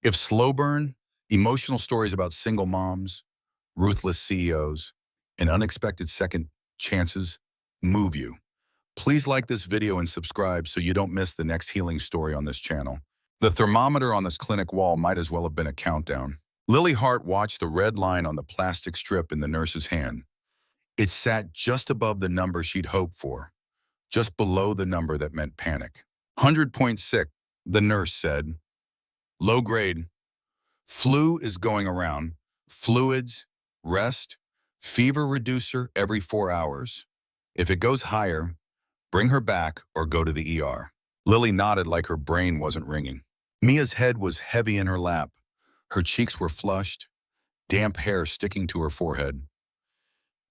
If slow burn, emotional stories about single moms, ruthless CEOs, and unexpected second chances move you, please like this video and subscribe so you don't miss the next healing story on this channel. The thermometer on this clinic wall might as well have been a countdown. Lily Hart watched the red line on the plastic strip in the nurse's hand. It sat just above the number she'd hoped for, just below the number that meant panic. 100.6, the nurse said. Low grade. Flu is going around. Fluids, rest, fever reducer every 4 hours. If it goes higher, bring her back or go to the ER. Lily nodded like her brain wasn't ringing. Mia's head was heavy in her lap. Her cheeks were flushed, damp hair sticking to her forehead.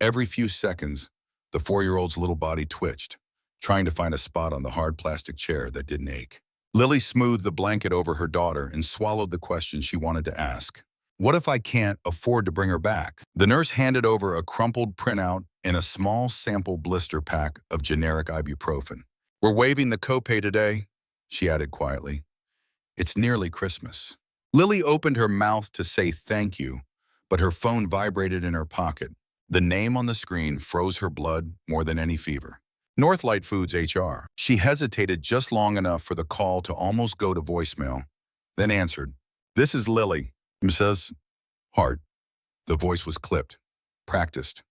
Every few seconds, the 4-year-old's little body twitched, trying to find a spot on the hard plastic chair that didn't ache. Lily smoothed the blanket over her daughter and swallowed the question she wanted to ask. What if I can't afford to bring her back? The nurse handed over a crumpled printout and a small sample blister pack of generic ibuprofen. We're waiving the copay today, she added quietly. It's nearly Christmas. Lily opened her mouth to say thank you, but her phone vibrated in her pocket. The name on the screen froze her blood more than any fever. Northlight Foods HR. She hesitated just long enough for the call to almost go to voicemail, then answered. This is Lily, Mrs. Hart. The voice was clipped, practiced,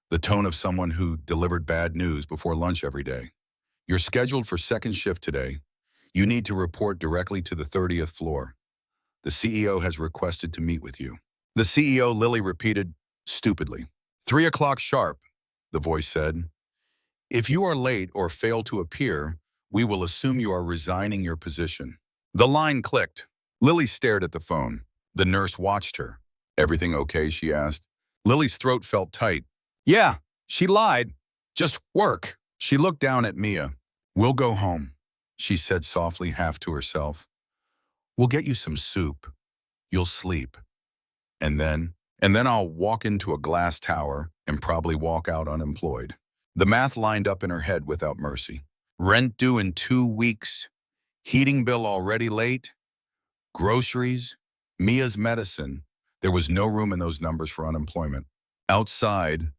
the tone of someone who delivered bad news before lunch every day. You're scheduled for second shift today. You need to report directly to the 30th floor. The CEO has requested to meet with you. The CEO, Lily repeated stupidly. 3 o'clock sharp, the voice said. If you are late or fail to appear, we will assume you are resigning your position. The line clicked. Lily stared at the phone. The nurse watched her. Everything okay, she asked. Lily's throat felt tight. Yeah, she lied. Just work. She looked down at Mia. We'll go home, she said softly, half to herself. We'll get you some soup. You'll sleep. And then I'll walk into a glass tower and probably walk out unemployed. The math lined up in her head without mercy. Rent due in 2 weeks, heating bill already late, groceries, Mia's medicine. There was no room in those numbers for unemployment. Outside,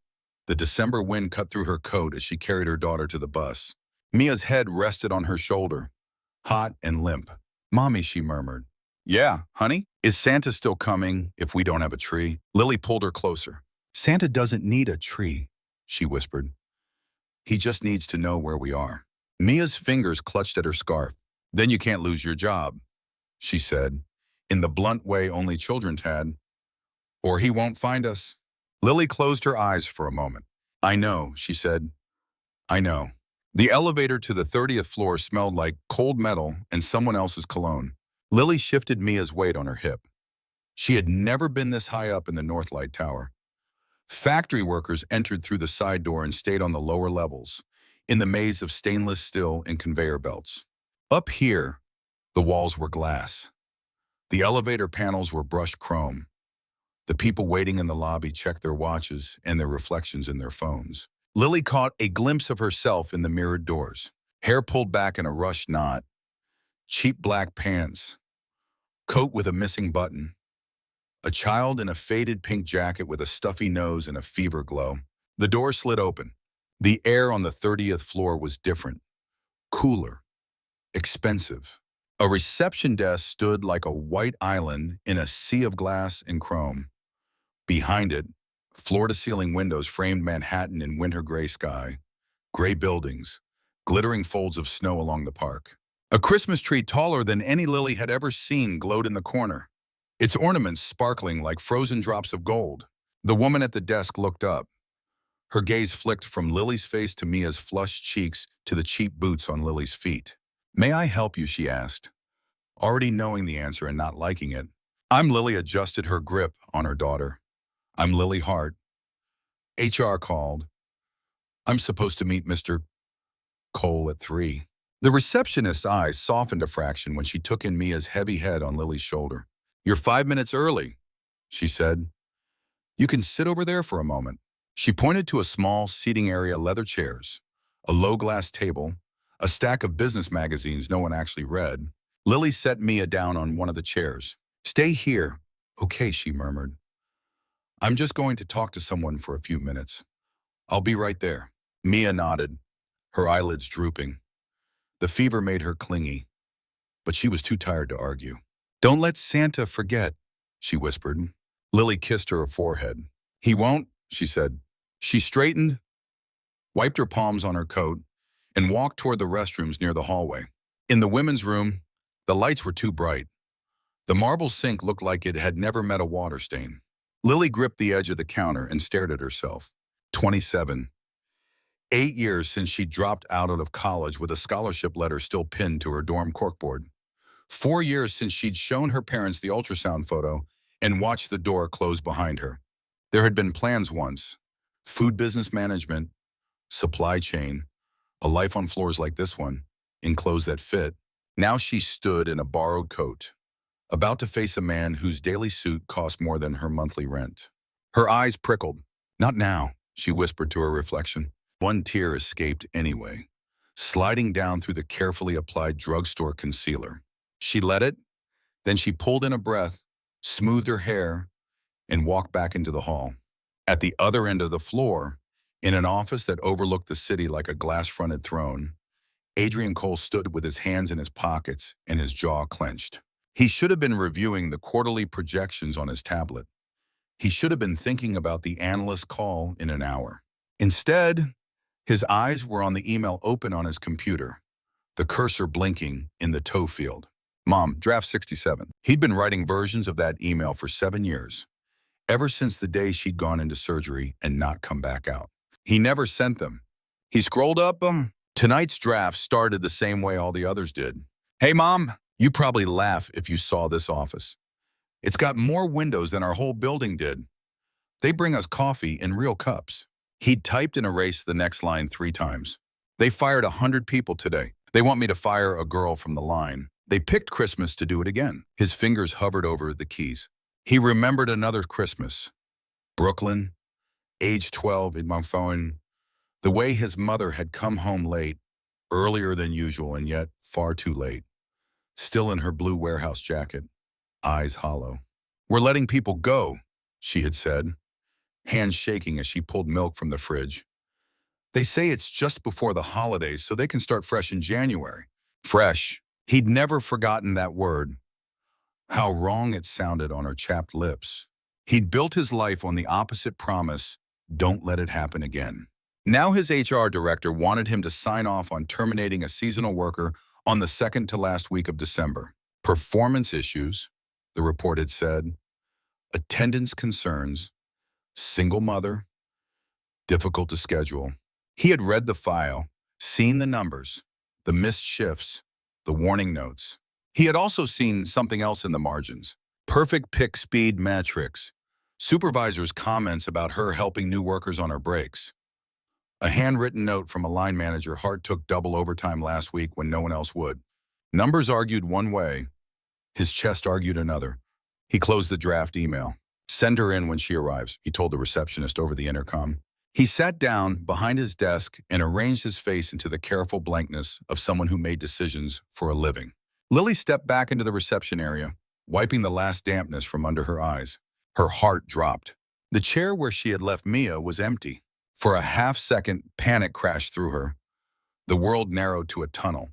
the December wind cut through her coat as she carried her daughter to the bus. Mia's head rested on her shoulder, hot and limp. Mommy, she murmured. Yeah, honey? Is Santa still coming if we don't have a tree? Lily pulled her closer. Santa doesn't need a tree, she whispered. He just needs to know where we are. Mia's fingers clutched at her scarf. Then you can't lose your job, she said, in the blunt way only children had. Or he won't find us. Lily closed her eyes for a moment. I know, she said. I know. The elevator to the 30th floor smelled like cold metal and someone else's cologne. Lily shifted Mia's weight on her hip. She had never been this high up in the Northlight Tower. Factory workers entered through the side door and stayed on the lower levels, in the maze of stainless steel and conveyor belts. Up here, the walls were glass. The elevator panels were brushed chrome. The people waiting in the lobby checked their watches and their reflections in their phones. Lily caught a glimpse of herself in the mirrored doors. Hair pulled back in a rushed knot, cheap black pants, coat with a missing button, a child in a faded pink jacket with a stuffy nose and a fever glow. The door slid open. The air on the 30th floor was different, cooler, expensive. A reception desk stood like a white island in a sea of glass and chrome. Behind it, floor-to-ceiling windows framed Manhattan in winter gray sky, gray buildings, glittering folds of snow along the park. A Christmas tree taller than any Lily had ever seen glowed in the corner, its ornaments sparkling like frozen drops of gold. The woman at the desk looked up. Her gaze flicked from Lily's face to Mia's flushed cheeks to the cheap boots on Lily's feet. May I help you, she asked, already knowing the answer and not liking it. Lily adjusted her grip on her daughter. I'm Lily Hart. HR called. I'm supposed to meet Mr. Cole at 3. The receptionist's eyes softened a fraction when she took in Mia's heavy head on Lily's shoulder. You're 5 minutes early, she said. You can sit over there for a moment. She pointed to a small seating area, leather chairs, a low glass table, a stack of business magazines no one actually read. Lily set Mia down on one of the chairs. Stay here. Okay, she murmured. I'm just going to talk to someone for a few minutes. I'll be right there. Mia nodded, her eyelids drooping. The fever made her clingy, but she was too tired to argue. Don't let Santa forget, she whispered. Lily kissed her forehead. He won't, she said. She straightened, wiped her palms on her coat, and walked toward the restrooms near the hallway. In the women's room, the lights were too bright. The marble sink looked like it had never met a water stain. Lily gripped the edge of the counter and stared at herself. 27. 8 years since she dropped out of college with a scholarship letter still pinned to her dorm corkboard. 4 years since she'd shown her parents the ultrasound photo and watched the door close behind her. There had been plans once: food business management, supply chain, a life on floors like this one, in clothes that fit. Now she stood in a borrowed coat, about to face a man whose daily suit cost more than her monthly rent. Her eyes prickled. Not now, she whispered to her reflection. One tear escaped anyway, sliding down through the carefully applied drugstore concealer. She let it, then she pulled in a breath, smoothed her hair, and walked back into the hall. At the other end of the floor, in an office that overlooked the city like a glass-fronted throne, Adrian Cole stood with his hands in his pockets and his jaw clenched. He should have been reviewing the quarterly projections on his tablet. He should have been thinking about the analyst call in an hour. Instead, his eyes were on the email open on his computer, the cursor blinking in the tow field. Mom, draft 67. He'd been writing versions of that email for 7 years, ever since the day she'd gone into surgery and not come back out. He never sent them. He scrolled up them. Tonight's draft started the same way all the others did. Hey, Mom, you probably laugh if you saw this office. It's got more windows than our whole building did. They bring us coffee in real cups. He'd typed and erased the next line 3 times. They fired 100 people today. They want me to fire a girl from the line. They picked Christmas to do it again. His fingers hovered over the keys. He remembered another Christmas. Brooklyn, age 12 in my phone. The way his mother had come home late, earlier than usual and yet far too late. Still in her blue warehouse jacket, eyes hollow. We're letting people go, she had said, hands shaking as she pulled milk from the fridge. They say it's just before the holidays so they can start fresh in January. Fresh. He'd never forgotten that word. How wrong it sounded on her chapped lips. He'd built his life on the opposite promise: don't let it happen again. Now his HR director wanted him to sign off on terminating a seasonal worker on the second to last week of December. Performance issues, the report had said. Attendance concerns. Single mother. Difficult to schedule. He had read the file, seen the numbers, the missed shifts, the warning notes. He had also seen something else in the margins. Perfect pick speed metrics. Supervisors' comments about her helping new workers on her breaks. A handwritten note from a line manager Hart took double overtime last week when no one else would. Numbers argued one way. His chest argued another. He closed the draft email. Send her in when she arrives, he told the receptionist over the intercom. He sat down behind his desk and arranged his face into the careful blankness of someone who made decisions for a living. Lily stepped back into the reception area, wiping the last dampness from under her eyes. Her heart dropped. The chair where she had left Mia was empty. For a half-second, panic crashed through her. The world narrowed to a tunnel.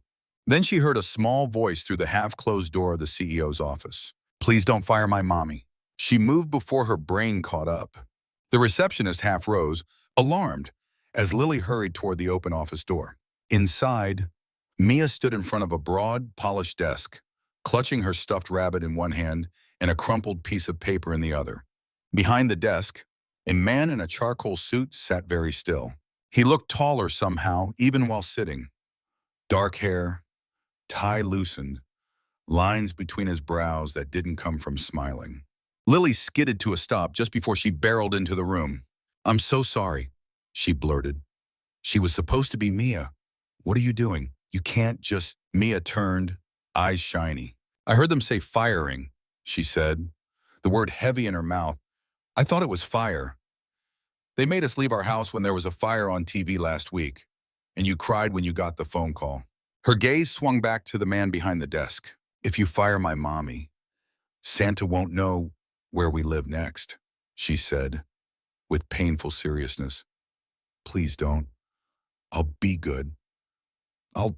Then she heard a small voice through the half-closed door of the CEO's office. Please don't fire my mommy. She moved before her brain caught up. The receptionist half rose, alarmed, as Lily hurried toward the open office door. Inside, Mia stood in front of a broad, polished desk, clutching her stuffed rabbit in one hand and a crumpled piece of paper in the other. Behind the desk, a man in a charcoal suit sat very still. He looked taller somehow, even while sitting. Dark hair, tie loosened, lines between his brows that didn't come from smiling. Lily skidded to a stop just before she barreled into the room. I'm so sorry, she blurted. She was supposed to be Mia. What are you doing? You can't just... Mia turned, eyes shiny. I heard them say firing, she said, the word heavy in her mouth. I thought it was fire. They made us leave our house when there was a fire on TV last week, and you cried when you got the phone call. Her gaze swung back to the man behind the desk. If you fire my mommy, Santa won't know where we live next, she said with painful seriousness. Please don't. I'll be good. I'll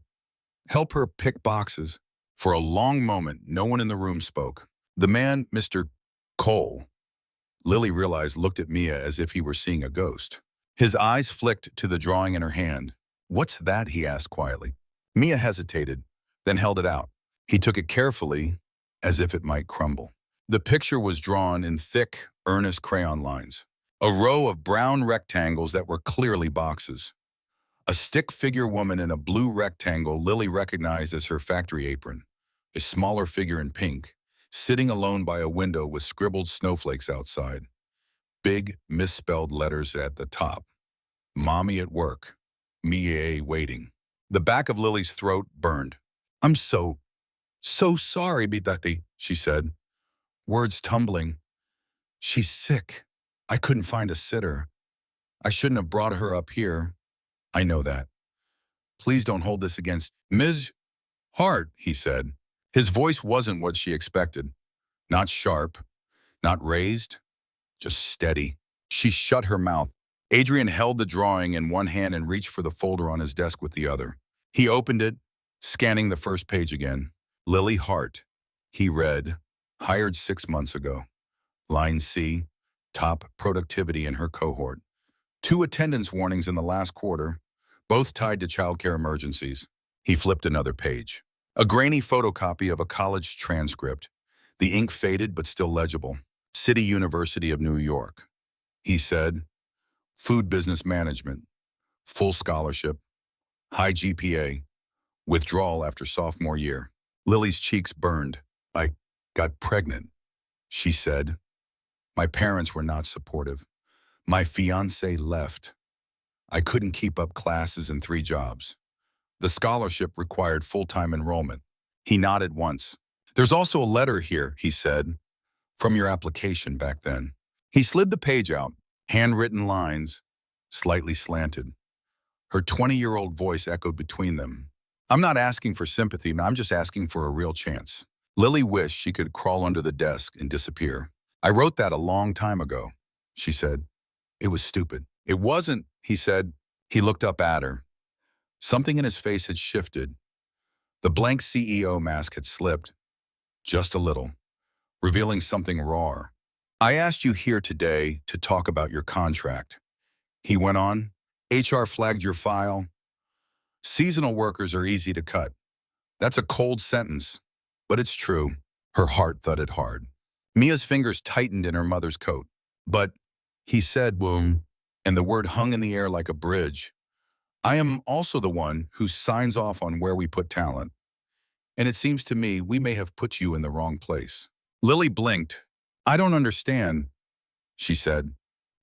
help her pick boxes. For a long moment, no one in the room spoke. The man, Mr. Cole, Lily realized, looked at Mia as if he were seeing a ghost. His eyes flicked to the drawing in her hand. What's that? He asked quietly. Mia hesitated, then held it out. He took it carefully, as if it might crumble. The picture was drawn in thick, earnest crayon lines. A row of brown rectangles that were clearly boxes. A stick figure woman in a blue rectangle Lily recognized as her factory apron. A smaller figure in pink, sitting alone by a window with scribbled snowflakes outside. Big, misspelled letters at the top. Mommy at work. Mia waiting. The back of Lily's throat burned. I'm so sorry, Bidati, she said, words tumbling. She's sick. I couldn't find a sitter. I shouldn't have brought her up here. I know that. Please don't hold this against Ms. Hart, he said. His voice wasn't what she expected. Not sharp, not raised, just steady. She shut her mouth. Adrian held the drawing in one hand and reached for the folder on his desk with the other. He opened it, scanning the first page again. Lily Hart, he read, hired 6 months ago. Line C, top productivity in her cohort. 2 attendance warnings in the last quarter, both tied to childcare emergencies. He flipped another page. A grainy photocopy of a college transcript. The ink faded but still legible. City University of New York. He said, food business management, full scholarship, high GPA, withdrawal after sophomore year. Lily's cheeks burned. I got pregnant, she said. My parents were not supportive. My fiancé left. I couldn't keep up classes and 3 jobs. The scholarship required full-time enrollment. He nodded once. There's also a letter here, he said, from your application back then. He slid the page out, handwritten lines, slightly slanted. Her 20-year-old voice echoed between them. I'm not asking for sympathy, I'm just asking for a real chance. Lily wished she could crawl under the desk and disappear. I wrote that a long time ago, she said. It was stupid. It wasn't, he said. He looked up at her. Something in his face had shifted. The blank CEO mask had slipped, just a little, revealing something raw. I asked you here today to talk about your contract. He went on. HR flagged your file. Seasonal workers are easy to cut. That's a cold sentence, but it's true. Her heart thudded hard. Mia's fingers tightened in her mother's coat. But, he said, boom, and the word hung in the air like a bridge. I am also the one who signs off on where we put talent. And it seems to me we may have put you in the wrong place. Lily blinked. I don't understand, she said.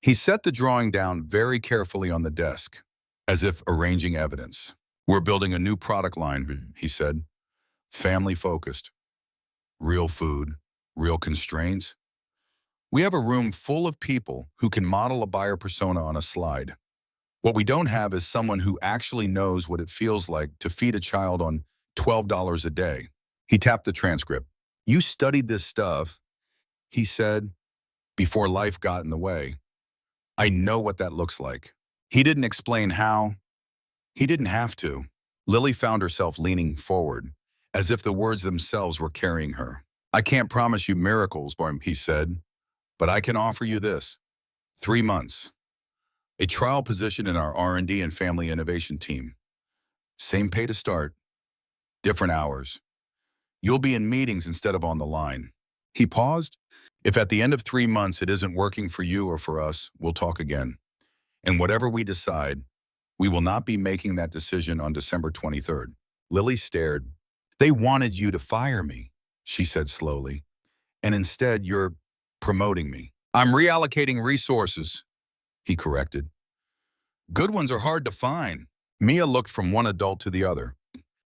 He set the drawing down very carefully on the desk, as if arranging evidence. We're building a new product line, he said. Family-focused. Real food, real constraints. We have a room full of people who can model a buyer persona on a slide. What we don't have is someone who actually knows what it feels like to feed a child on $12 a day. He tapped the transcript. You studied this stuff, he said, before life got in the way. I know what that looks like. He didn't explain how. He didn't have to. Lily found herself leaning forward, as if the words themselves were carrying her. I can't promise you miracles, he said, but I can offer you this. 3 months. A trial position in our R&D and family innovation team. Same pay to start. Different hours. You'll be in meetings instead of on the line. He paused. If at the end of 3 months it isn't working for you or for us, we'll talk again. And whatever we decide, we will not be making that decision on December 23rd. Lily stared. They wanted you to fire me, she said slowly. And instead you're promoting me. I'm reallocating resources, he corrected. Good ones are hard to find. Mia looked from one adult to the other.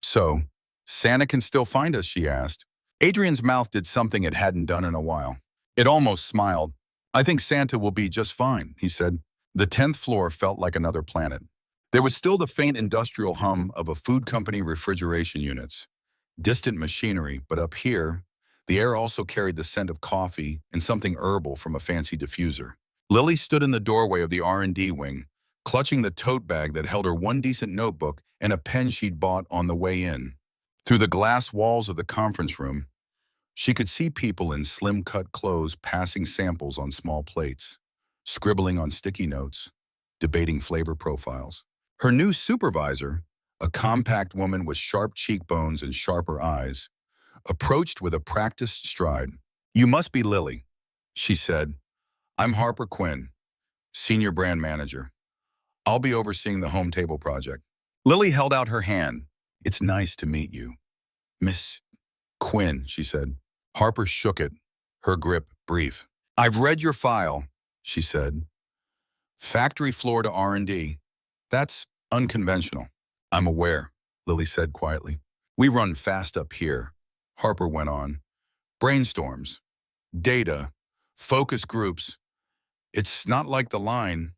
So, Santa can still find us, she asked. Adrian's mouth did something it hadn't done in a while. It almost smiled. I think Santa will be just fine, he said. The 10th floor felt like another planet. There was still the faint industrial hum of a food company refrigeration units. Distant machinery, but up here, The air also carried the scent of coffee and something herbal from a fancy diffuser. Lily stood in the doorway of the R&D wing, clutching the tote bag that held her one decent notebook and a pen she'd bought on the way in. Through the glass walls of the conference room, she could see people in slim-cut clothes passing samples on small plates, scribbling on sticky notes, debating flavor profiles. Her new supervisor, a compact woman with sharp cheekbones and sharper eyes, approached with a practiced stride. "You must be Lily," she said. "I'm Harper Quinn, Senior Brand Manager. I'll be overseeing the home table project." Lily held out her hand. "It's nice to meet you, Miss Quinn," she said. Harper shook it, her grip brief. "I've read your file," she said. "Factory floor to R&D. That's unconventional." "I'm aware," Lily said quietly. "We run fast up here," Harper went on. "Brainstorms, data, focus groups. It's not like the line.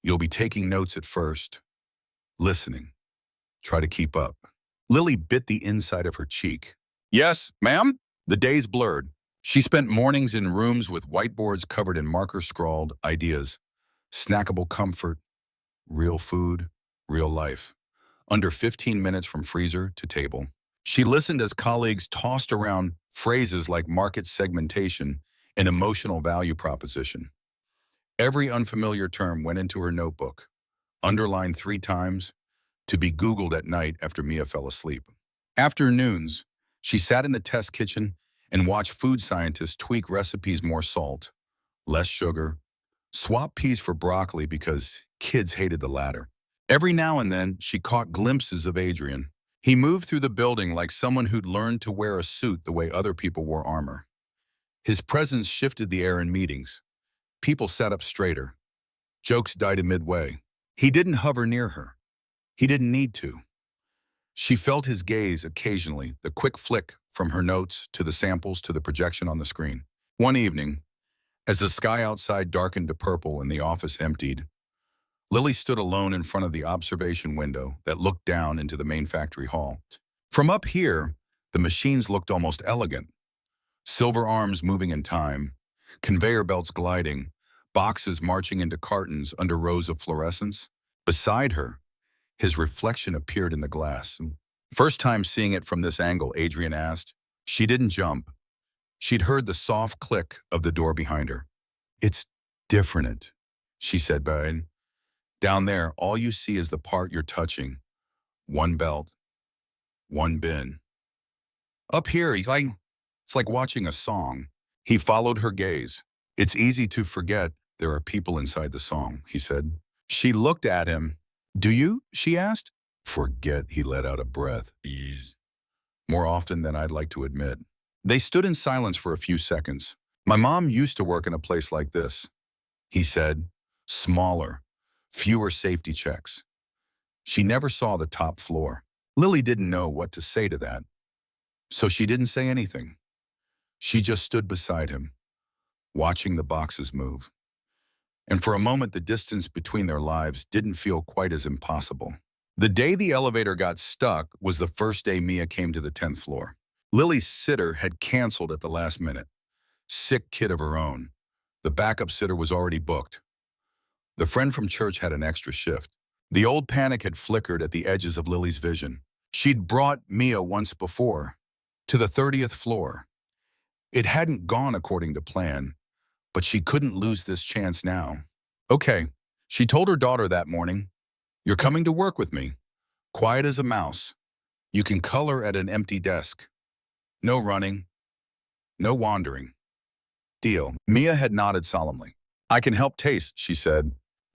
You'll be taking notes at first, listening. Try to keep up." Lily bit the inside of her cheek. "Yes, ma'am?" The days blurred. She spent mornings in rooms with whiteboards covered in marker-scrawled ideas, snackable comfort, real food, real life. Under 15 minutes from freezer to table. She listened as colleagues tossed around phrases like market segmentation and emotional value proposition. Every unfamiliar term went into her notebook, underlined 3 times, to be Googled at night after Mia fell asleep. Afternoons, she sat in the test kitchen and watched food scientists tweak recipes: more salt, less sugar, swap peas for broccoli because kids hated the latter. Every now and then, she caught glimpses of Adrian. He moved through the building like someone who'd learned to wear a suit the way other people wore armor. His presence shifted the air in meetings. People sat up straighter. Jokes died midway. He didn't hover near her. He didn't need to. She felt his gaze occasionally, the quick flick from her notes to the samples to the projection on the screen. One evening, as the sky outside darkened to purple and the office emptied, Lily stood alone in front of the observation window that looked down into the main factory hall. From up here, the machines looked almost elegant. Silver arms moving in time, conveyor belts gliding, boxes marching into cartons under rows of fluorescents. Beside her, his reflection appeared in the glass. "First time seeing it from this angle," Adrian asked. She didn't jump. She'd heard the soft click of the door behind her. "It's different," she said, bowing. "Down there, all you see is the part you're touching. One belt, one bin. Up here, it's like watching a song." He followed her gaze. "It's easy to forget there are people inside the song," he said. She looked at him. "Do you?" she asked. "Forget," he let out a breath. "Ease. More often than I'd like to admit." They stood in silence for a few seconds. "My mom used to work in a place like this," he said. "Smaller, fewer safety checks. She never saw the top floor." Lily didn't know what to say to that, so she didn't say anything. She just stood beside him, watching the boxes move. And for a moment, the distance between their lives didn't feel quite as impossible. The day the elevator got stuck was the first day Mia came to the 10th floor. Lily's sitter had canceled at the last minute. Sick kid of her own. The backup sitter was already booked. The friend from church had an extra shift. The old panic had flickered at the edges of Lily's vision. She'd brought Mia once before, to the 30th floor. It hadn't gone according to plan, but she couldn't lose this chance now. "Okay," she told her daughter that morning. "You're coming to work with me. Quiet as a mouse. You can color at an empty desk. No running. No wandering. Deal." Mia had nodded solemnly. "I can help taste," she said.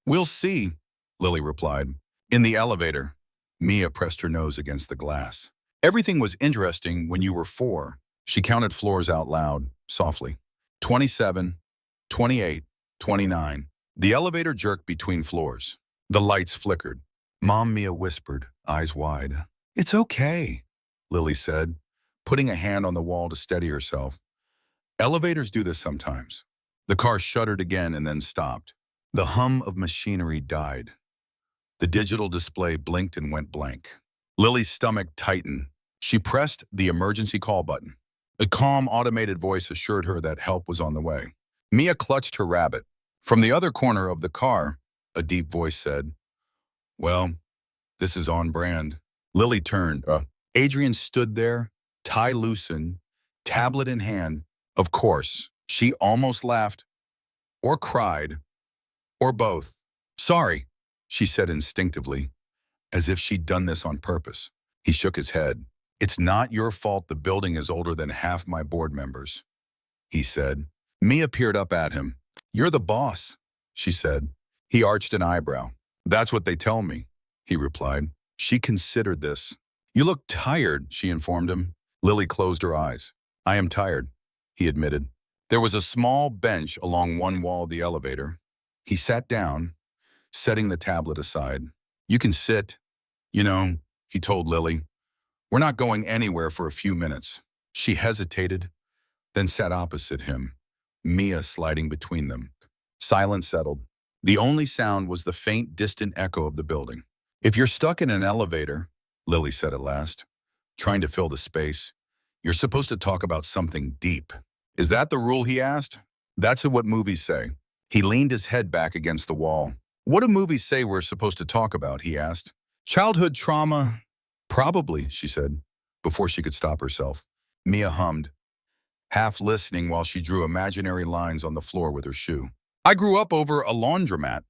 "We'll see," Lily replied. In the elevator, Mia pressed her nose against the glass. "Everything was interesting when you were 4. She counted floors out loud, softly. 27, 28, 29. The elevator jerked between floors. The lights flickered. "Mom," Mia whispered, eyes wide. "It's okay," Lily said, putting a hand on the wall to steady herself. "Elevators do this sometimes." The car shuddered again and then stopped. The hum of machinery died. The digital display blinked and went blank. Lily's stomach tightened. She pressed the emergency call button. A calm, automated voice assured her that help was on the way. Mia clutched her rabbit. From the other corner of the car, a deep voice said, "Well, this is on brand." Lily turned. Adrian stood there, tie loosened, tablet in hand. Of course, she almost laughed, or cried, or both. "Sorry," she said instinctively, as if she'd done this on purpose. He shook his head. "It's not your fault the building is older than half my board members," he said. Mia peered up at him. "You're the boss," she said. He arched an eyebrow. "That's what they tell me," he replied. She considered this. "You look tired," she informed him. Lily closed her eyes. "I am tired," he admitted. There was a small bench along one wall of the elevator. He sat down, setting the tablet aside. "You can sit. You know," he told Lily, "we're not going anywhere for a few minutes." She hesitated, then sat opposite him, Mia sliding between them. Silence settled. The only sound was the faint, distant echo of the building. "If you're stuck in an elevator," Lily said at last, trying to fill the space, "you're supposed to talk about something deep." "Is that the rule?" he asked. "That's what movies say." He leaned his head back against the wall. "What do movies say we're supposed to talk about?" he asked. "Childhood trauma." "Probably," she said, before she could stop herself. Mia hummed, half listening while she drew imaginary lines on the floor with her shoe. "I grew up over a laundromat,"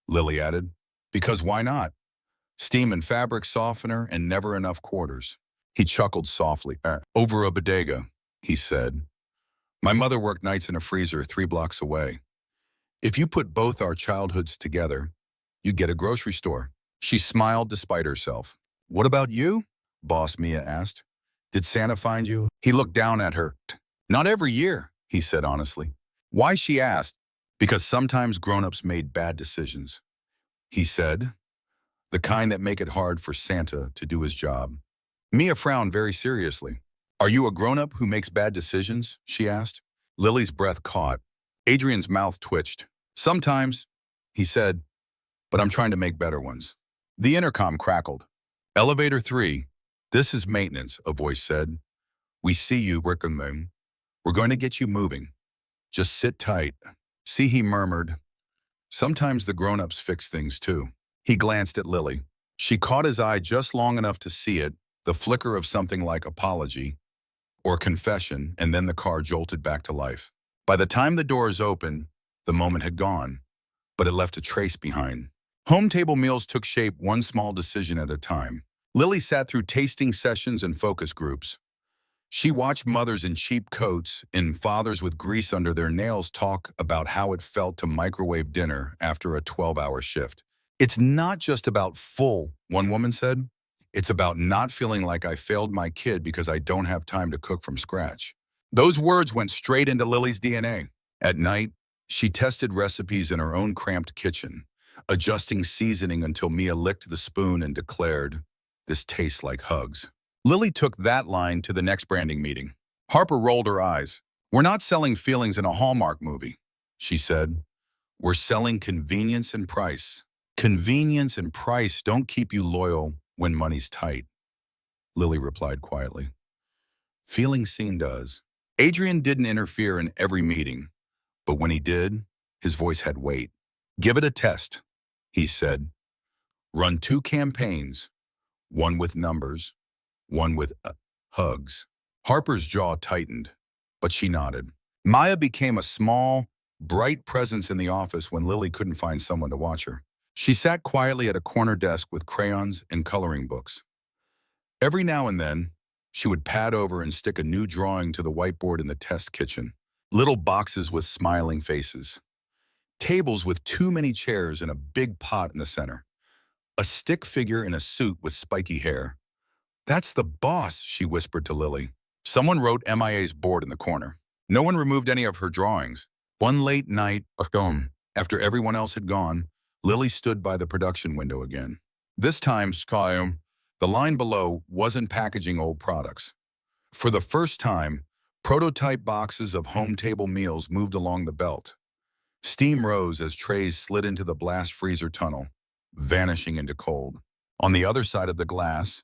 Lily added. "Because why not? Steam and fabric softener and never enough quarters." He chuckled softly. "Over a bodega," he said. "My mother worked nights in a freezer 3 blocks away. If you put both our childhoods together, you get a grocery store." She smiled despite herself. "What about you?" Boss Mia asked. "Did Santa find you?" He looked down at her. "Not every year," he said honestly. Why, she asked. "Because sometimes grown-ups made bad decisions," he said. "The kind that make it hard for Santa to do his job." Mia frowned very seriously. "Are you a grown-up who makes bad decisions?" she asked. Lily's breath caught. Adrian's mouth twitched. "Sometimes," he said, "but I'm trying to make better ones." The intercom crackled. "Elevator 3, this is maintenance," a voice said. "We see you, Wickham. We're going to get you moving. Just sit tight." "See," he murmured. "Sometimes the grown-ups fix things too." He glanced at Lily. She caught his eye just long enough to see it, the flicker of something like apology or confession, and then the car jolted back to life. By the time the doors opened, the moment had gone, but it left a trace behind. Home table meals took shape one small decision at a time. Lily sat through tasting sessions and focus groups. She watched mothers in cheap coats and fathers with grease under their nails talk about how it felt to microwave dinner after a 12-hour shift. "It's not just about full," one woman said. "It's about not feeling like I failed my kid because I don't have time to cook from scratch." Those words went straight into Lily's DNA. At night, she tested recipes in her own cramped kitchen, adjusting seasoning until Mia licked the spoon and declared, "This tastes like hugs." Lily took that line to the next branding meeting. Harper rolled her eyes. "We're not selling feelings in a Hallmark movie," she said. "We're selling convenience and price. Convenience and price don't keep you loyal when money's tight," Lily replied quietly. "Feeling seen does." Adrian didn't interfere in every meeting, but when he did, his voice had weight. "Give it a test," he said. "Run 2 campaigns, one with numbers, one with hugs." Harper's jaw tightened, but she nodded. Maya became a small, bright presence in the office when Lily couldn't find someone to watch her. She sat quietly at a corner desk with crayons and coloring books. Every now and then, she would pad over and stick a new drawing to the whiteboard in the test kitchen. Little boxes with smiling faces. Tables with too many chairs and a big pot in the center. A stick figure in a suit with spiky hair. "That's the boss," she whispered to Lily. Someone wrote MIA's board in the corner. No one removed any of her drawings. One late night, after everyone else had gone, Lily stood by the production window again. This time, the line below wasn't packaging old products. For the first time, prototype boxes of home table meals moved along the belt. Steam rose as trays slid into the blast freezer tunnel, vanishing into cold. On the other side of the glass,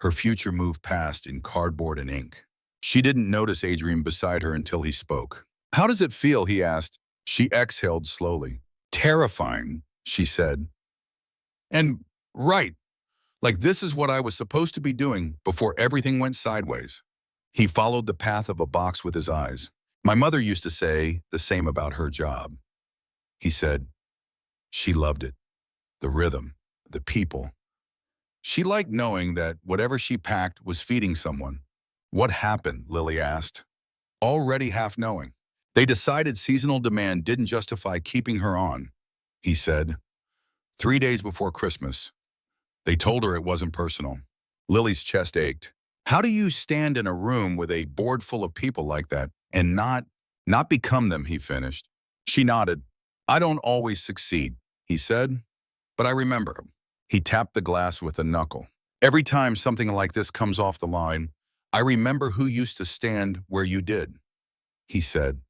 her future moved past in cardboard and ink. She didn't notice Adrian beside her until he spoke. How does it feel? He asked. She exhaled slowly. Terrifying, she said. And right, like this is what I was supposed to be doing before everything went sideways. He followed the path of a box with his eyes. My mother used to say the same about her job. He said, she loved it, the rhythm, the people. She liked knowing that whatever she packed was feeding someone. What happened? Lily asked, already half knowing. They decided seasonal demand didn't justify keeping her on, he said. 3 days before Christmas, they told her it wasn't personal. Lily's chest ached. How do you stand in a room with a board full of people like that and not become them, he finished. She nodded. I don't always succeed, he said, but I remember. He tapped the glass with a knuckle. Every time something like this comes off the line, I remember who used to stand where you did, he said,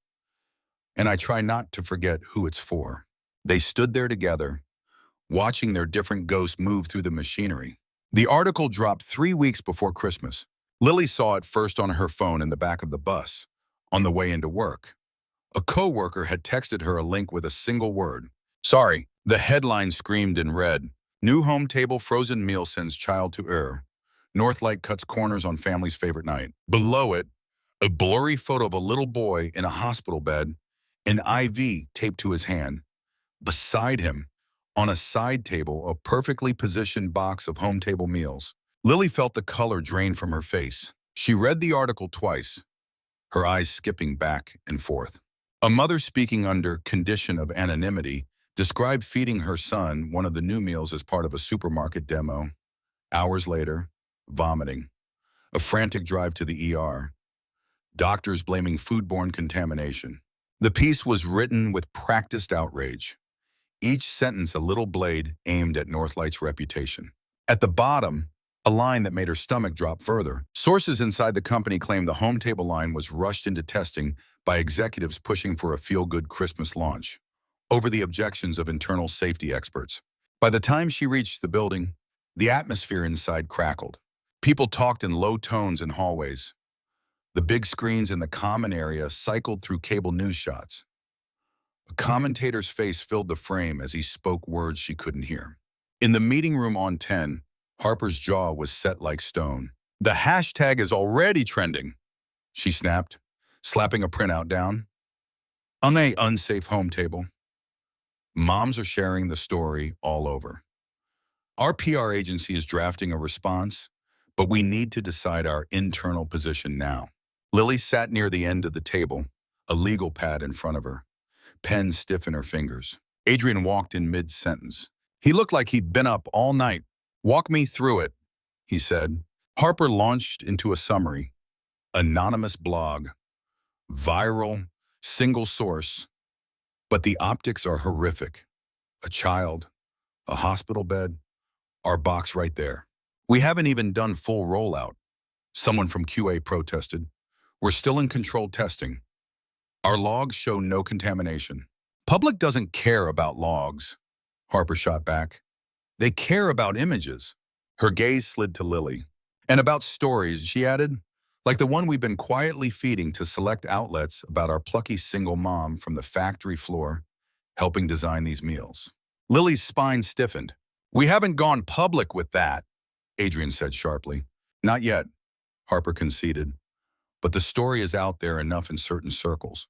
and I try not to forget who it's for. They stood there together, watching their different ghosts move through the machinery. The article dropped 3 weeks before Christmas. Lily saw it first on her phone in the back of the bus, on the way into work. A coworker had texted her a link with a single word. Sorry, the headline screamed in red. New home table frozen meal sends child to error. Northlight cuts corners on family's favorite night. Below it, a blurry photo of a little boy in a hospital bed, an IV taped to his hand. Beside him, on a side table, a perfectly positioned box of home table meals. Lily felt the color drain from her face. She read the article twice, her eyes skipping back and forth. A mother speaking under condition of anonymity described feeding her son one of the new meals as part of a supermarket demo. Hours later, vomiting. A frantic drive to the ER. Doctors blaming foodborne contamination. The piece was written with practiced outrage. Each sentence a little blade aimed at Northlight's reputation. At the bottom, a line that made her stomach drop further. Sources inside the company claimed the home table line was rushed into testing by executives pushing for a feel-good Christmas launch, over the objections of internal safety experts. By the time she reached the building, the atmosphere inside crackled. People talked in low tones in hallways. The big screens in the common area cycled through cable news shots. A commentator's face filled the frame as he spoke words she couldn't hear. In the meeting room on 10, Harper's jaw was set like stone. The hashtag is already trending, she snapped, slapping a printout down. On a unsafe home table. Moms are sharing the story all over. Our PR agency is drafting a response, but we need to decide our internal position now. Lily sat near the end of the table, a legal pad in front of her, pen stiff in her fingers. Adrian walked in mid-sentence. He looked like he'd been up all night. Walk me through it, he said. Harper launched into a summary. Anonymous blog. Viral, single source. But the optics are horrific. A child, a hospital bed, our box right there. We haven't even done full rollout. Someone from QA protested. We're still in controlled testing. Our logs show no contamination. Public doesn't care about logs, Harper shot back. They care about images. Her gaze slid to Lily. And about stories, she added, like the one we've been quietly feeding to select outlets about our plucky single mom from the factory floor, helping design these meals. Lily's spine stiffened. We haven't gone public with that, Adrian said sharply. Not yet, Harper conceded. But the story is out there enough in certain circles.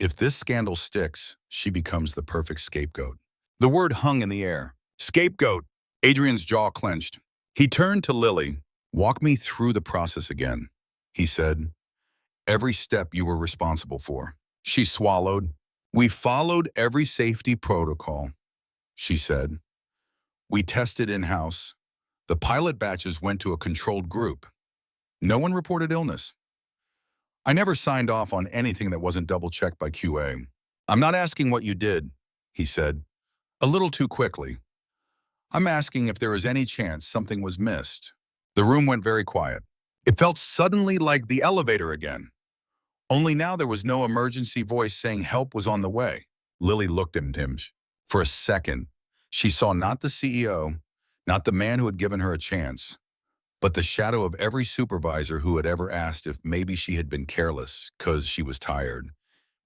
If this scandal sticks, she becomes the perfect scapegoat. The word hung in the air. Scapegoat. Adrian's jaw clenched. He turned to Lily. Walk me through the process again, he said. Every step you were responsible for. She swallowed. We followed every safety protocol, she said. We tested in-house. The pilot batches went to a controlled group. No one reported illness. I never signed off on anything that wasn't double-checked by QA. I'm not asking what you did, he said, a little too quickly. I'm asking if there is any chance something was missed. The room went very quiet. It felt suddenly like the elevator again. Only now there was no emergency voice saying help was on the way. Lily looked at him. For a second, she saw not the CEO, not the man who had given her a chance, but the shadow of every supervisor who had ever asked if maybe she had been careless because she was tired,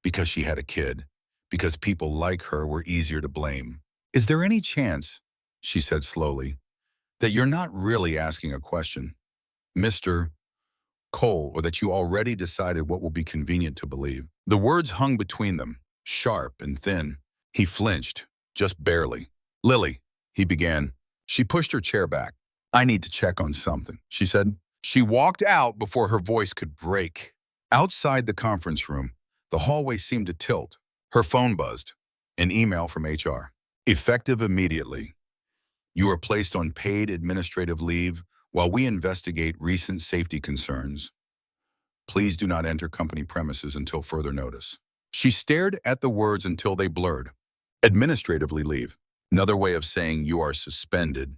because she had a kid, because people like her were easier to blame. Is there any chance, she said slowly, that you're not really asking a question, Mr. Cole, or that you already decided what will be convenient to believe? The words hung between them, sharp and thin. He flinched, just barely. Lily, he began. She pushed her chair back. I need to check on something, she said. She walked out before her voice could break. Outside the conference room, the hallway seemed to tilt. Her phone buzzed. An email from HR. Effective immediately. You are placed on paid administrative leave while we investigate recent safety concerns. Please do not enter company premises until further notice. She stared at the words until they blurred. Administratively leave. Another way of saying you are suspended.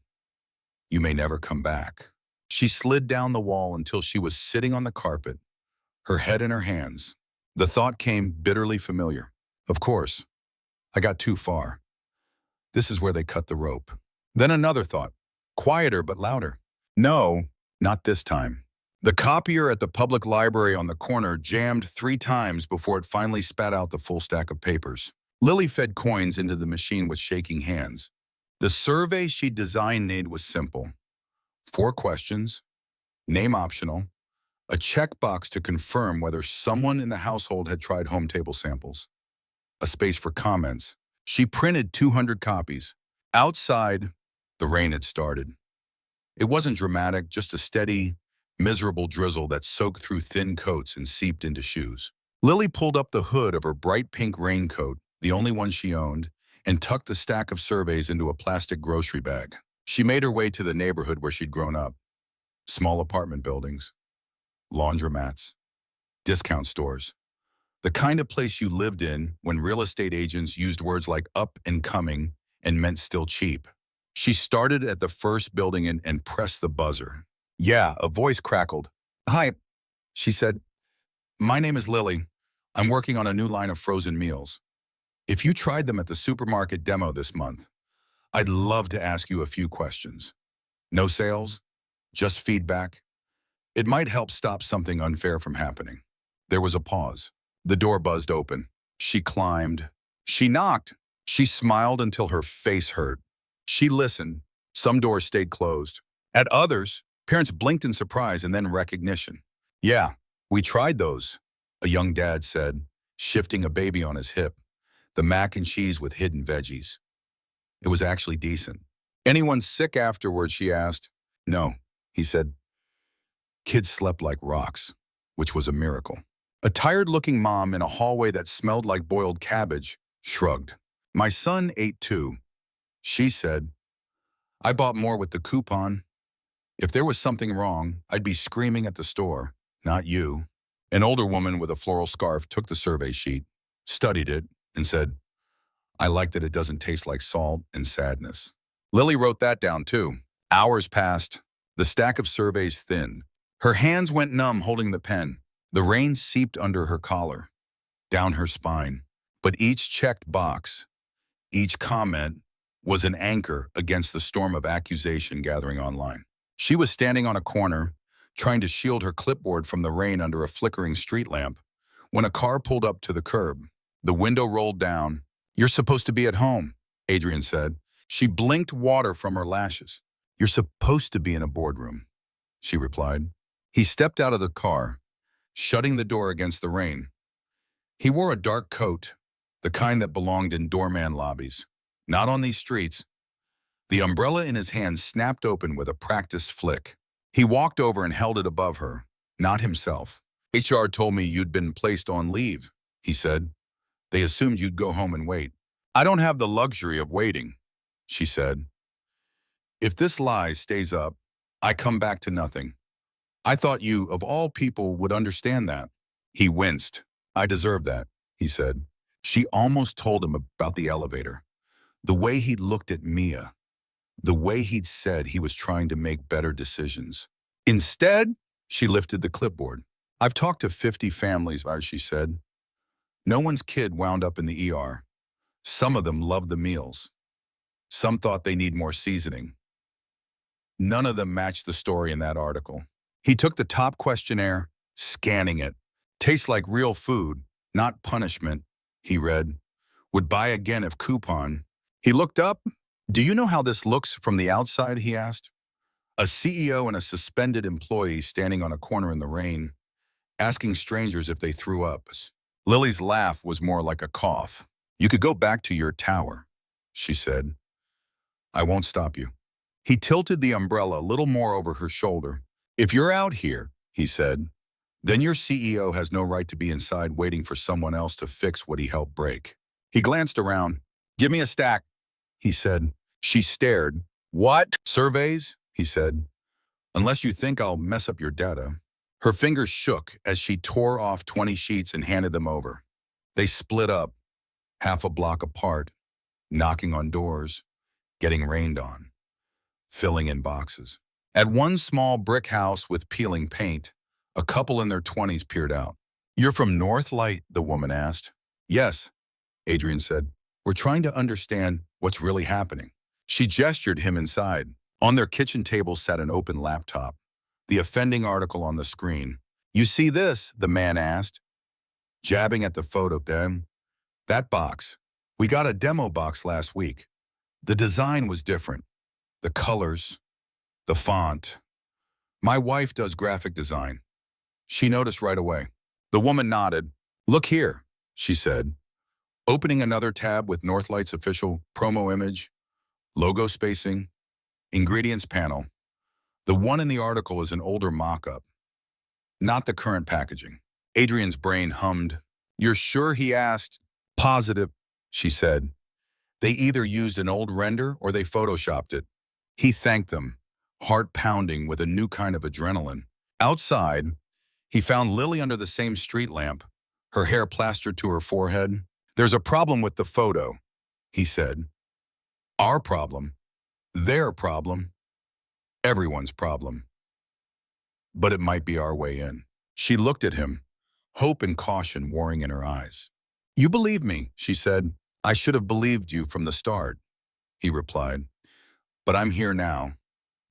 You may never come back. She slid down the wall until she was sitting on the carpet, her head in her hands. The thought came bitterly familiar. Of course, I got too far. This is where they cut the rope. Then another thought, quieter but louder. No, not this time. The copier at the public library on the corner jammed 3 times before it finally spat out the full stack of papers. Lily fed coins into the machine with shaking hands. The survey she'd designed was simple. 4 questions, name optional, a checkbox to confirm whether someone in the household had tried home table samples, a space for comments. She printed 200 copies. Outside, the rain had started. It wasn't dramatic, just a steady, miserable drizzle that soaked through thin coats and seeped into shoes. Lily pulled up the hood of her bright pink raincoat, the only one she owned, and tucked the stack of surveys into a plastic grocery bag. She made her way to the neighborhood where she'd grown up. Small apartment buildings, laundromats, discount stores. The kind of place you lived in when real estate agents used words like up and coming and meant still cheap. She started at the first building and pressed the buzzer. Yeah, a voice crackled. Hi, she said. My name is Lily. I'm working on a new line of frozen meals. If you tried them at the supermarket demo this month, I'd love to ask you a few questions. No sales, just feedback. It might help stop something unfair from happening. There was a pause. The door buzzed open. She climbed. She knocked. She smiled until her face hurt. She listened. Some doors stayed closed. At others, parents blinked in surprise and then recognition. Yeah, we tried those, a young dad said, shifting a baby on his hip. The mac and cheese with hidden veggies. It was actually decent. Anyone sick afterwards, she asked. No, he said. Kids slept like rocks, which was a miracle. A tired-looking mom in a hallway that smelled like boiled cabbage shrugged. My son ate too. She said, I bought more with the coupon. If there was something wrong, I'd be screaming at the store, not you. An older woman with a floral scarf took the survey sheet, studied it, and said, I like that it doesn't taste like salt and sadness. Lily wrote that down too. Hours passed. The stack of surveys thinned. Her hands went numb holding the pen. The rain seeped under her collar, down her spine. But each checked box, each comment, was an anchor against the storm of accusation gathering online. She was standing on a corner, trying to shield her clipboard from the rain under a flickering street lamp, when a car pulled up to the curb. The window rolled down. You're supposed to be at home, Adrian said. She blinked water from her lashes. You're supposed to be in a boardroom, she replied. He stepped out of the car, shutting the door against the rain. He wore a dark coat, the kind that belonged in doorman lobbies. Not on these streets. The umbrella in his hand snapped open with a practiced flick. He walked over and held it above her, not himself. HR told me you'd been placed on leave, he said. They assumed you'd go home and wait. I don't have the luxury of waiting, she said. If this lie stays up, I come back to nothing. I thought you, of all people, would understand that. He winced. I deserve that, he said. She almost told him about the elevator. The way he'd looked at Mia. The way he'd said he was trying to make better decisions. Instead, she lifted the clipboard. I've talked to 50 families, she said. No one's kid wound up in the ER. Some of them loved the meals. Some thought they need more seasoning. None of them matched the story in that article. He took the top questionnaire, scanning it. Tastes like real food, not punishment, he read. Would buy again if coupon. He looked up. Do you know how this looks from the outside, he asked. A CEO and a suspended employee standing on a corner in the rain, asking strangers if they threw up. Lily's laugh was more like a cough. You could go back to your tower, she said. I won't stop you. He tilted the umbrella a little more over her shoulder. If you're out here, he said, then your CEO has no right to be inside waiting for someone else to fix what he helped break. He glanced around. Give me a stack, he said. She stared. What? Surveys, he said. Unless you think I'll mess up your data. Her fingers shook as she tore off 20 sheets and handed them over. They split up, half a block apart, knocking on doors, getting rained on, filling in boxes. At one small brick house with peeling paint, a couple in their 20s peered out. You're from Northlight, the woman asked. Yes, Adrian said. We're trying to understand what's really happening. She gestured him inside. On their kitchen table sat an open laptop, the offending article on the screen. You see this? The man asked, jabbing at the photo. Then, that box. We got a demo box last week. The design was different. The colors, the font. My wife does graphic design. She noticed right away. The woman nodded. Look here, she said, opening another tab with Northlight's official promo image, logo spacing, ingredients panel. The one in the article is an older mock-up, not the current packaging. Adrian's brain hummed. You're sure, he asked. Positive, she said. They either used an old render or they photoshopped it. He thanked them, heart pounding with a new kind of adrenaline. Outside, he found Lily under the same street lamp, her hair plastered to her forehead. There's a problem with the photo, he said. Our problem. Their problem. Everyone's problem. But it might be our way in. She looked at him, hope and caution warring in her eyes. You believe me, she said. I should have believed you from the start, he replied. But I'm here now,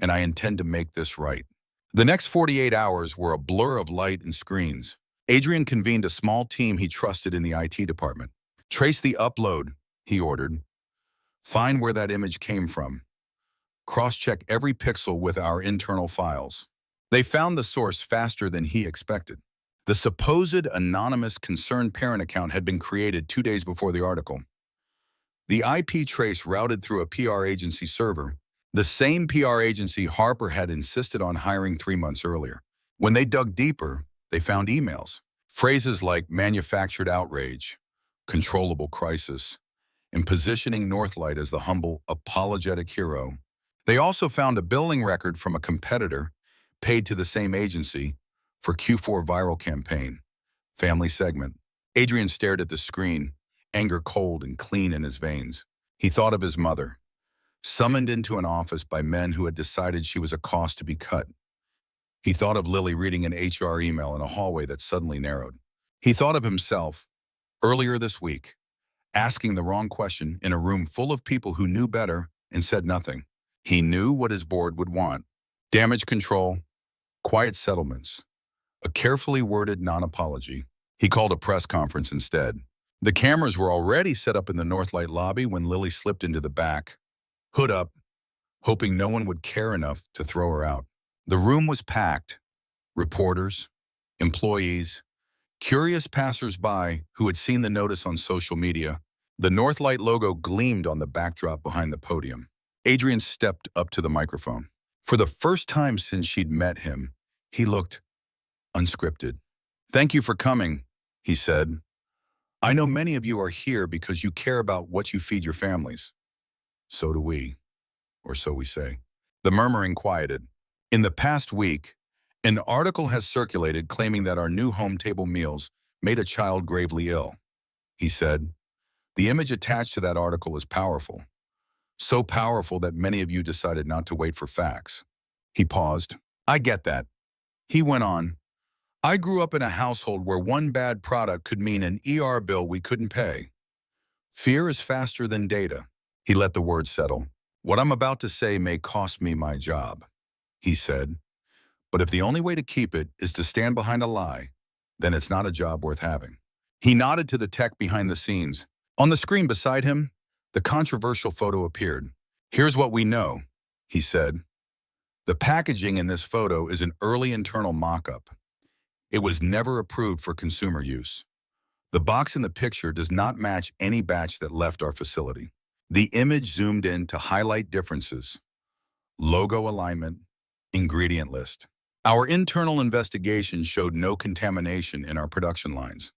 and I intend to make this right. The next 48 hours were a blur of light and screens. Adrian convened a small team he trusted in the IT department. Trace the upload, he ordered. Find where that image came from. Cross-check every pixel with our internal files. They found the source faster than he expected. The supposed anonymous concerned parent account had been created 2 days before the article. The IP trace routed through a PR agency server, the same PR agency Harper had insisted on hiring 3 months earlier. When they dug deeper, they found emails. Phrases like manufactured outrage, controllable crisis, and positioning Northlight as the humble, apologetic hero. They also found a billing record from a competitor paid to the same agency for Q4 viral campaign, family segment. Adrian stared at the screen, anger cold and clean in his veins. He thought of his mother, summoned into an office by men who had decided she was a cost to be cut. He thought of Lily reading an HR email in a hallway that suddenly narrowed. He thought of himself, earlier this week, asking the wrong question in a room full of people who knew better and said nothing. He knew what his board would want. Damage control, quiet settlements, a carefully worded non-apology. He called a press conference instead. The cameras were already set up in the Northlight lobby when Lily slipped into the back, hood up, hoping no one would care enough to throw her out. The room was packed. Reporters, employees, curious passers-by who had seen the notice on social media. The Northlight logo gleamed on the backdrop behind the podium. Adrian stepped up to the microphone. For the first time since she'd met him, he looked unscripted. Thank you for coming, he said. I know many of you are here because you care about what you feed your families. So do we, or so we say. The murmuring quieted. In the past week, an article has circulated claiming that our new home table meals made a child gravely ill, he said. The image attached to that article is powerful. So powerful that many of you decided not to wait for facts. He paused. I get that. He went on. I grew up in a household where one bad product could mean an ER bill we couldn't pay. Fear is faster than data. He let the words settle. What I'm about to say may cost me my job. he said. But if the only way to keep it is to stand behind a lie, then it's not a job worth having. He nodded to the tech behind the scenes. On the screen beside him, the controversial photo appeared. Here's what we know, he said. The packaging in this photo is an early internal mock-up. It was never approved for consumer use. The box in the picture does not match any batch that left our facility. The image zoomed in to highlight differences. Logo alignment, ingredient list. Our internal investigation showed no contamination in our production lines.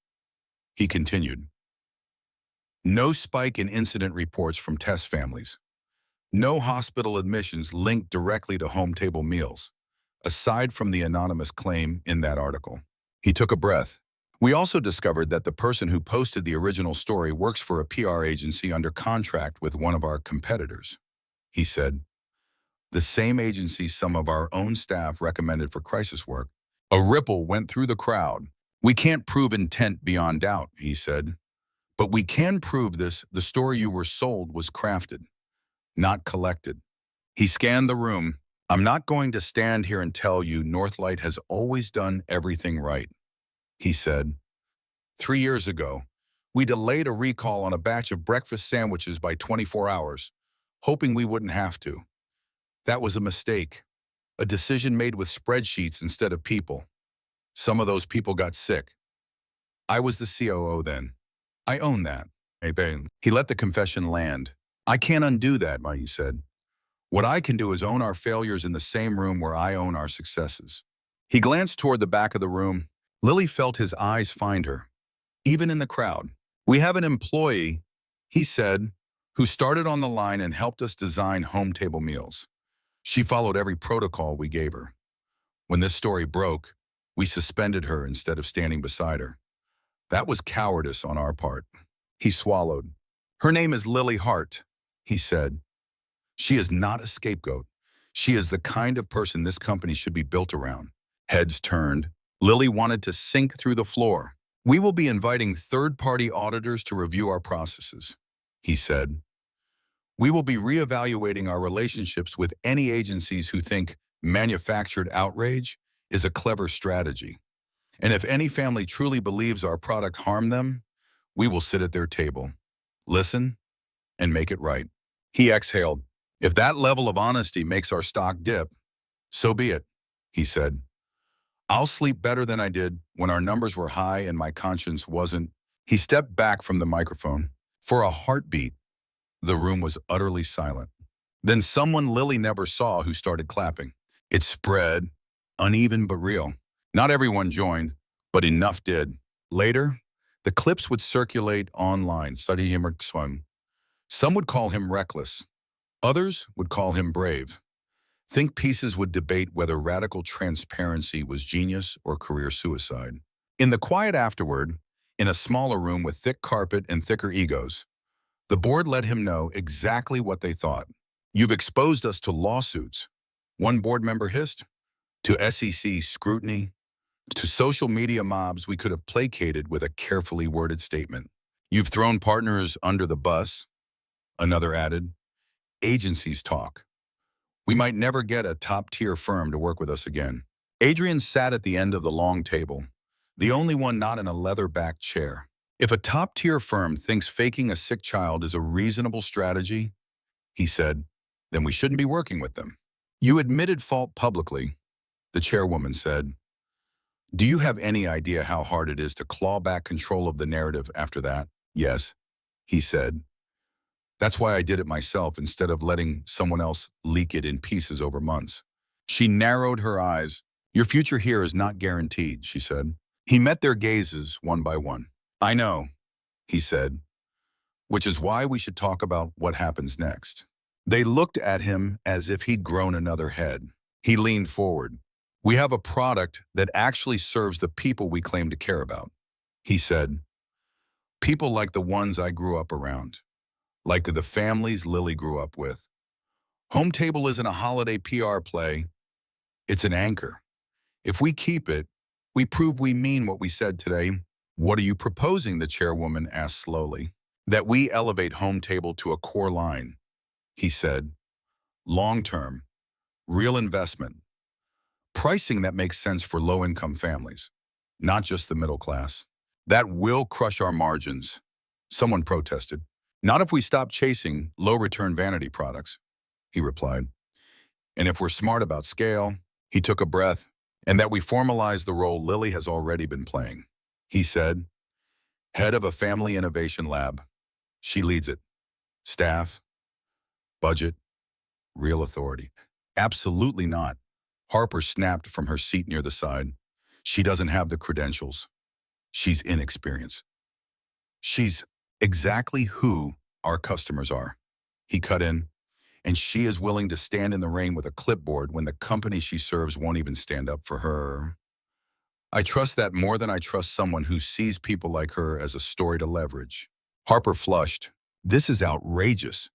He continued. No spike in incident reports from test families. No hospital admissions linked directly to home table meals, aside from the anonymous claim in that article. He took a breath. We also discovered that the person who posted the original story works for a PR agency under contract with one of our competitors. He said, the same agency some of our own staff recommended for crisis work. A ripple went through the crowd. We can't prove intent beyond doubt, he said. But we can prove this: the story you were sold was crafted, not collected. He scanned the room. I'm not going to stand here and tell you Northlight has always done everything right, he said. 3 years ago, we delayed a recall on a batch of breakfast sandwiches by 24 hours, hoping we wouldn't have to. That was a mistake, a decision made with spreadsheets instead of people. Some of those people got sick. I was the COO then. I own that. He let the confession land. I can't undo that, he said. What I can do is own our failures in the same room where I own our successes. He glanced toward the back of the room. Lily felt his eyes find her, even in the crowd. We have an employee, he said, who started on the line and helped us design home table meals. She followed every protocol we gave her. When this story broke, we suspended her instead of standing beside her. That was cowardice on our part. He swallowed. Her name is Lily Hart, he said. She is not a scapegoat. She is the kind of person this company should be built around. Heads turned. Lily wanted to sink through the floor. We will be inviting third-party auditors to review our processes, he said. We will be reevaluating our relationships with any agencies who think manufactured outrage is a clever strategy. And if any family truly believes our product harmed them, we will sit at their table, listen, and make it right. He exhaled. If that level of honesty makes our stock dip, so be it, he said. I'll sleep better than I did when our numbers were high and my conscience wasn't. He stepped back from the microphone. For a heartbeat, the room was utterly silent. Then someone Lily never saw who started clapping. It spread, uneven but real. Not everyone joined, but enough did. Later, the clips would circulate online. Some would call him reckless. Others would call him brave. Think pieces would debate whether radical transparency was genius or career suicide. In the quiet afterward, in a smaller room with thick carpet and thicker egos, the board let him know exactly what they thought. You've exposed us to lawsuits, one board member hissed, to SEC scrutiny, to social media mobs we could have placated with a carefully worded statement. You've thrown partners under the bus, another added. Agencies talk. We might never get a top-tier firm to work with us again. Adrian sat at the end of the long table, the only one not in a leather-backed chair. If a top-tier firm thinks faking a sick child is a reasonable strategy, he said, then we shouldn't be working with them. You admitted fault publicly, the chairwoman said. Do you have any idea how hard it is to claw back control of the narrative after that? Yes, he said. That's why I did it myself instead of letting someone else leak it in pieces over months. She narrowed her eyes. Your future here is not guaranteed, she said. He met their gazes one by one. I know, he said, which is why we should talk about what happens next. They looked at him as if he'd grown another head. He leaned forward. We have a product that actually serves the people we claim to care about, he said. People like the ones I grew up around, like the families Lily grew up with. Home Table isn't a holiday PR play. It's an anchor. If we keep it, we prove we mean what we said today. What are you proposing? The chairwoman asked slowly. That we elevate Home Table to a core line, he said. Long-term, real investment, Pricing that makes sense for low-income families, not just the middle class. That will crush our margins, someone protested. Not if we stop chasing low-return vanity products, he replied. And if we're smart about scale, he took a breath, and that we formalize the role Lily has already been playing. He said, head of a family innovation lab. She leads it. Staff, budget, real authority. Absolutely not. Harper snapped from her seat near the side. She doesn't have the credentials. She's inexperienced. She's exactly who our customers are. He cut in, and she is willing to stand in the rain with a clipboard when the company she serves won't even stand up for her. I trust that more than I trust someone who sees people like her as a story to leverage. Harper flushed. This is outrageous,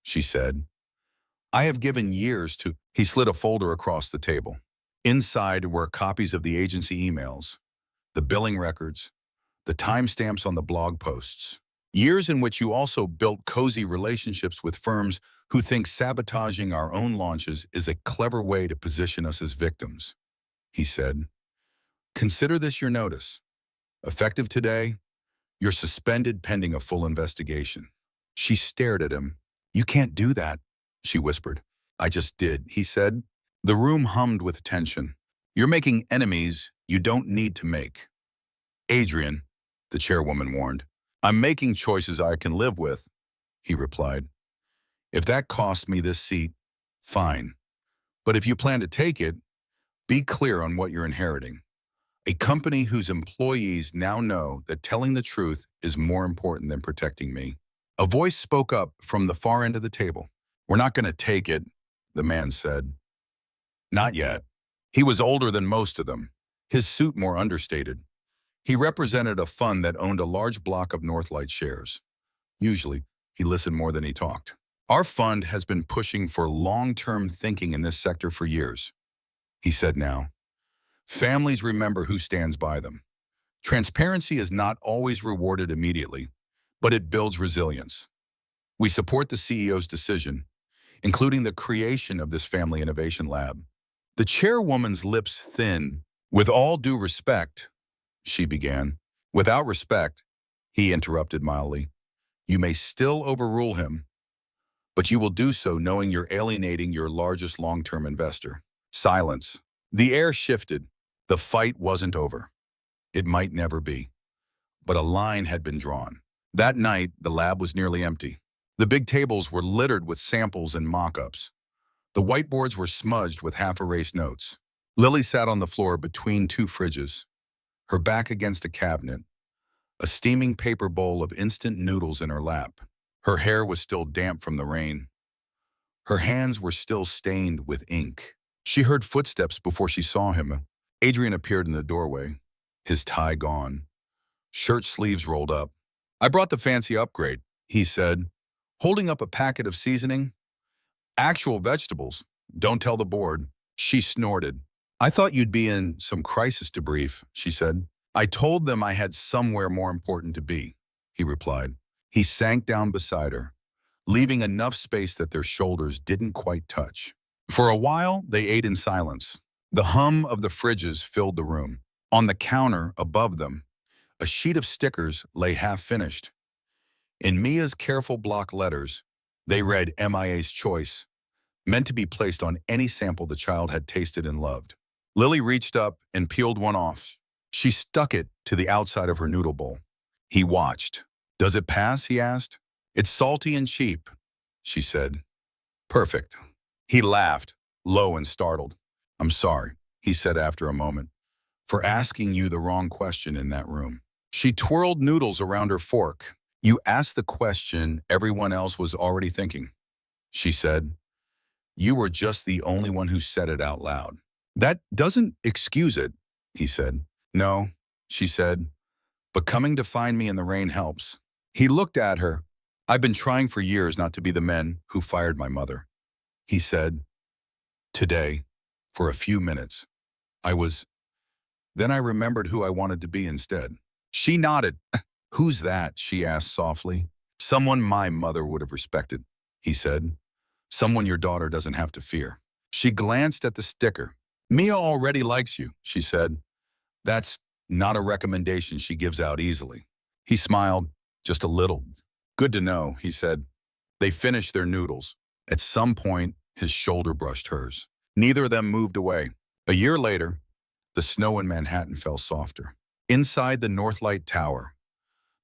she said. I have given years to... He slid a folder across the table. Inside were copies of the agency emails, the billing records, the timestamps on the blog posts. Years in which you also built cozy relationships with firms who think sabotaging our own launches is a clever way to position us as victims. He said, consider this your notice. Effective today, you're suspended pending a full investigation. She stared at him. You can't do that, she whispered. I just did, he said. The room hummed with tension. You're making enemies you don't need to make. Adrian, the chairwoman warned. I'm making choices I can live with, he replied. If that costs me this seat, fine. But if you plan to take it, be clear on what you're inheriting. A company whose employees now know that telling the truth is more important than protecting me. A voice spoke up from the far end of the table. We're not going to take it, the man said. Not yet. He was older than most of them, his suit more understated. He represented a fund that owned a large block of Northlight shares. Usually, he listened more than he talked. Our fund has been pushing for long-term thinking in this sector for years, he said now. Families remember who stands by them. Transparency is not always rewarded immediately, but it builds resilience. We support the CEO's decision, including the creation of this family innovation lab. The chairwoman's lips thinned. With all due respect, she began. Without respect, he interrupted mildly. You may still overrule him, but you will do so knowing you're alienating your largest long-term investor. Silence. The air shifted. The fight wasn't over. It might never be. But a line had been drawn. That night, the lab was nearly empty. The big tables were littered with samples and mock-ups. The whiteboards were smudged with half-erased notes. Lily sat on the floor between two fridges, her back against a cabinet, a steaming paper bowl of instant noodles in her lap. Her hair was still damp from the rain. Her hands were still stained with ink. She heard footsteps before she saw him. Adrian appeared in the doorway, his tie gone, shirt sleeves rolled up. I brought the fancy upgrade, he said, holding up a packet of seasoning. Actual vegetables. Don't tell the board. She snorted. I thought you'd be in some crisis debrief, she said. I told them I had somewhere more important to be, he replied. He sank down beside her, leaving enough space that their shoulders didn't quite touch. For a while, they ate in silence. The hum of the fridges filled the room. On the counter above them, a sheet of stickers lay half-finished. In Mia's careful block letters, they read MIA's choice, meant to be placed on any sample the child had tasted and loved. Lily reached up and peeled one off. She stuck it to the outside of her noodle bowl. He watched. Does it pass? He asked. It's salty and cheap, she said. Perfect. He laughed, low and startled. I'm sorry, he said after a moment, for asking you the wrong question in that room. She twirled noodles around her fork. You asked the question everyone else was already thinking, she said. You were just the only one who said it out loud. That doesn't excuse it, he said. No, she said, but coming to find me in the rain helps. He looked at her. I've been trying for years not to be the men who fired my mother, he said. Today, for a few minutes, Then I remembered who I wanted to be instead. She nodded. Who's that? She asked softly. Someone my mother would have respected, he said. Someone your daughter doesn't have to fear. She glanced at the sticker. Mia already likes you, she said. That's not a recommendation she gives out easily. He smiled, just a little. Good to know, he said. They finished their noodles. At some point, his shoulder brushed hers. Neither of them moved away. A year later, the snow in Manhattan fell softer. Inside the Northlight Tower,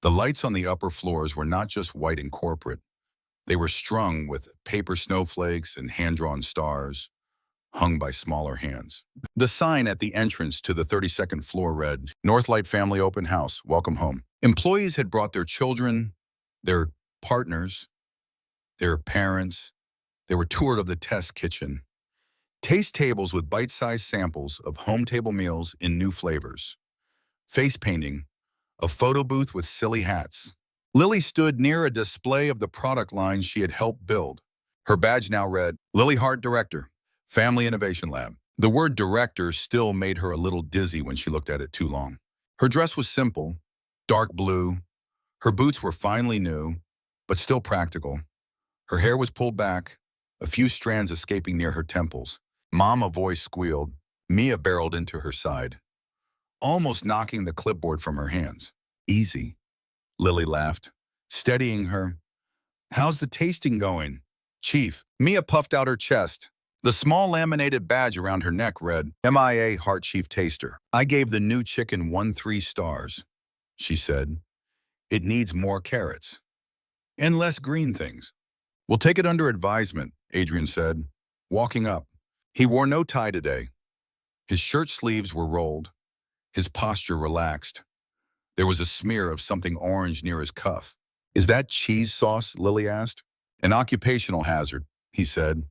the lights on the upper floors were not just white and corporate. They were strung with paper snowflakes and hand-drawn stars, hung by smaller hands. The sign at the entrance to the 32nd floor read, Northlight Family Open House, welcome home. Employees had brought their children, their partners, their parents. They were toured of the test kitchen. Taste tables with bite-sized samples of home table meals in new flavors. Face painting, a photo booth with silly hats. Lily stood near a display of the product lines she had helped build. Her badge now read, Lily Hart Director, Family Innovation Lab. The word director still made her a little dizzy when she looked at it too long. Her dress was simple, dark blue. Her boots were finely new, but still practical. Her hair was pulled back, a few strands escaping near her temples. Mom, a voice squealed. Mia barreled into her side, almost knocking the clipboard from her hands. Easy, Lily laughed, steadying her. How's the tasting going, Chief? Mia puffed out her chest. The small laminated badge around her neck read, MIA Heart Chief Taster. I gave the new chicken 3 stars, she said. It needs more carrots and less green things. We'll take it under advisement, Adrian said, walking up. He wore no tie today. His shirt sleeves were rolled, his posture relaxed. There was a smear of something orange near his cuff. Is that cheese sauce? Lily asked. An occupational hazard, he said.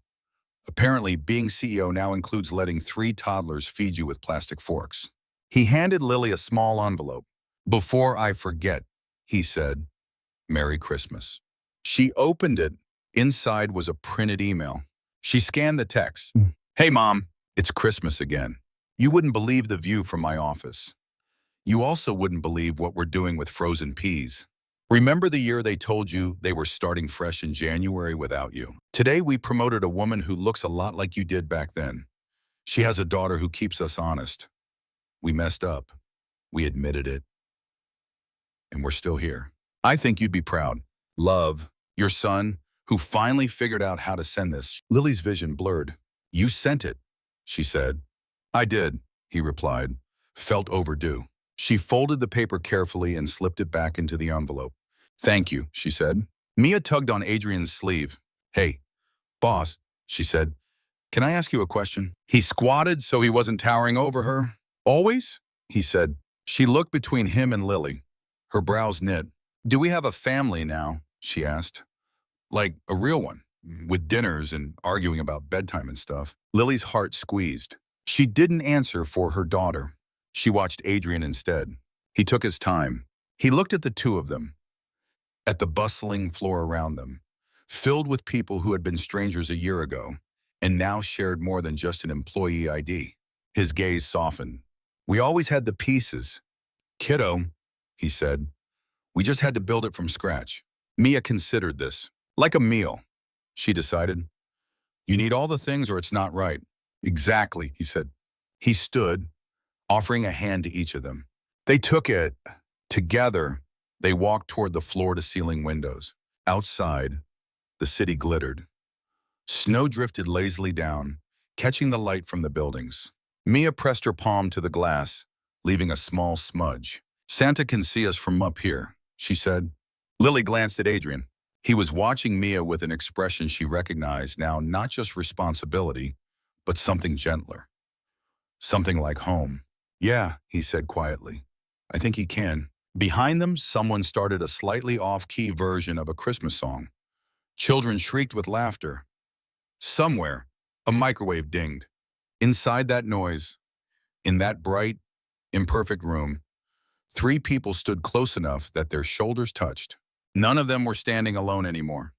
Apparently, being CEO now includes letting 3 toddlers feed you with plastic forks. He handed Lily a small envelope. Before I forget, he said, Merry Christmas. She opened it. Inside was a printed email. She scanned the text. Hey, Mom, it's Christmas again. You wouldn't believe the view from my office. You also wouldn't believe what we're doing with frozen peas. Remember the year they told you they were starting fresh in January without you? Today we promoted a woman who looks a lot like you did back then. She has a daughter who keeps us honest. We messed up. We admitted it. And we're still here. I think you'd be proud. Love, your son, who finally figured out how to send this. Lily's vision blurred. You sent it, she said. I did, he replied. Felt overdue. She folded the paper carefully and slipped it back into the envelope. Thank you, she said. Mia tugged on Adrian's sleeve. Hey, boss, she said. Can I ask you a question? He squatted so he wasn't towering over her. Always? He said. She looked between him and Lily. Her brows knit. Do we have a family now? She asked. Like a real one, with dinners and arguing about bedtime and stuff. Lily's heart squeezed. She didn't answer for her daughter. She watched Adrian instead. He took his time. He looked at the two of them, at the bustling floor around them, filled with people who had been strangers a year ago and now shared more than just an employee ID. His gaze softened. We always had the pieces. Kiddo, he said. We just had to build it from scratch. Mia considered this. Like a meal, she decided. You need all the things or it's not right. Exactly, he said. He stood, offering a hand to each of them. They took it. Together, they walked toward the floor-to-ceiling windows. Outside, the city glittered. Snow drifted lazily down, catching the light from the buildings. Mia pressed her palm to the glass, leaving a small smudge. Santa can see us from up here, she said. Lily glanced at Adrian. He was watching Mia with an expression she recognized now, not just responsibility, but something gentler. Something like home. Yeah, he said quietly. I think he can. Behind them, someone started a slightly off-key version of a Christmas song. Children shrieked with laughter. Somewhere, a microwave dinged. Inside that noise, in that bright, imperfect room, 3 people stood close enough that their shoulders touched. None of them were standing alone anymore.